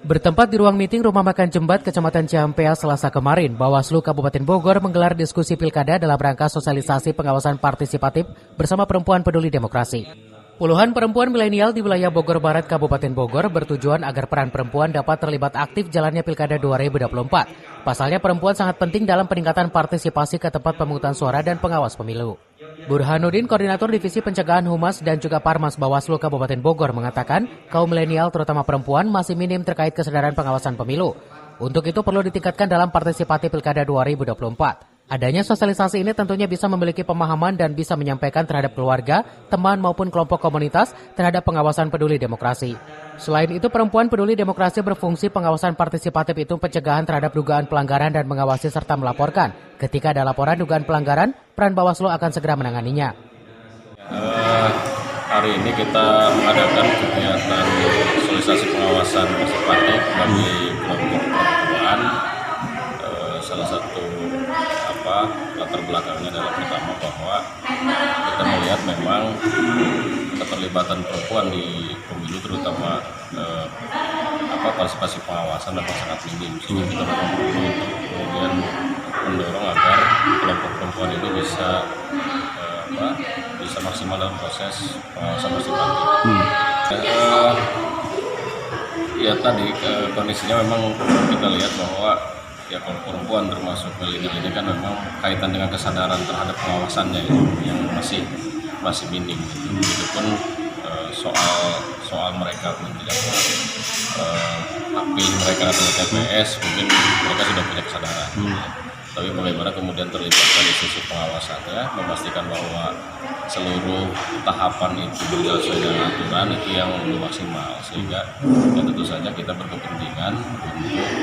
Bertempat di ruang meeting Rumah Makan Jembat, Kecamatan Ciampea, Selasa kemarin, Bawaslu Kabupaten Bogor menggelar diskusi pilkada dalam rangka sosialisasi pengawasan partisipatif bersama Perempuan Peduli Demokrasi. Puluhan perempuan milenial di wilayah Bogor Barat, Kabupaten Bogor bertujuan agar peran perempuan dapat terlibat aktif jalannya pilkada 2024. Pasalnya perempuan sangat penting dalam peningkatan partisipasi ke tempat pemungutan suara dan pengawas pemilu. Burhanuddin, Koordinator Divisi Pencegahan Humas dan juga Parmas Bawaslu Kabupaten Bogor mengatakan, kaum milenial terutama perempuan masih minim terkait kesadaran pengawasan pemilu. Untuk itu perlu ditingkatkan dalam partisipasi pilkada 2024. Adanya sosialisasi ini tentunya bisa memiliki pemahaman dan bisa menyampaikan terhadap keluarga, teman maupun kelompok komunitas terhadap pengawasan peduli demokrasi. Selain itu, Perempuan Peduli Demokrasi berfungsi pengawasan partisipatif itu pencegahan terhadap dugaan pelanggaran dan mengawasi serta melaporkan. Ketika ada laporan dugaan pelanggaran, peran Bawaslu akan segera menanganinya. Hari ini kita mengadakan kegiatan sosialisasi pengawasan partisipatif bagi kelompok perempuan. Salah satu latar belakangnya adalah pertama bahwa kita melihat memang keterlibatan perempuan di pemilu terutama partisipasi pengawasan memang sangat minim, sehingga kita memang perlu untuk kemudian mendorong agar kelompok perempuan ini bisa maksimal dalam proses pengawasan partisipatif. Tadi kondisinya memang kita lihat bahwa ya kalau perempuan termasuk milenial ini kan memang kaitan dengan kesadaran terhadap pengawasannya yang masih minim. Itu pun soal mereka pun tidak aktif mereka atau TPS, mungkin mereka sudah punya kesadaran. Tapi bagaimana kemudian terlibat dari sisi pengawasannya, memastikan bahwa seluruh tahapan itu berjalan sesuai dengan aturan itu yang belum maksimal, sehingga tentu saja kita berkepentingan untuk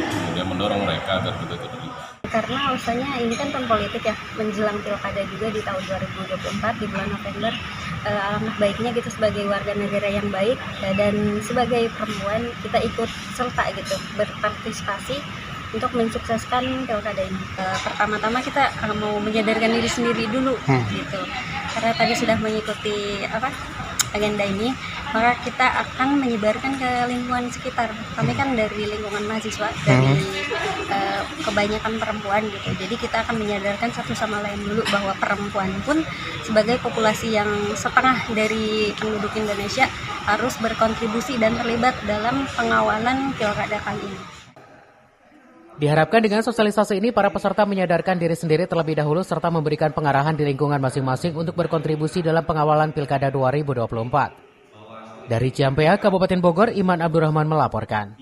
kemudian mendorong mereka agar betul-betul terlibat. Karena usahanya ini kan tahun politik ya, menjelang pilkada juga di tahun 2024 di bulan November. Alangkah baiknya kita sebagai warga negara yang baik dan sebagai perempuan kita ikut serta gitu berpartisipasi untuk mensukseskan pilkada ini. Pertama-tama kita mau menyadarkan diri sendiri dulu gitu. Karena tadi sudah mengikuti agenda ini, maka kita akan menyebarkan ke lingkungan sekitar. Kami kan dari lingkungan mahasiswa, dari kebanyakan perempuan gitu. Jadi kita akan menyadarkan satu sama lain dulu bahwa perempuan pun sebagai populasi yang setengah dari penduduk Indonesia harus berkontribusi dan terlibat dalam pengawalan pilkada kali ini. Diharapkan dengan sosialisasi ini, para peserta menyadarkan diri sendiri terlebih dahulu serta memberikan pengarahan di lingkungan masing-masing untuk berkontribusi dalam pengawalan Pilkada 2024. Dari Ciampea, Kabupaten Bogor, Iman Abdurrahman melaporkan.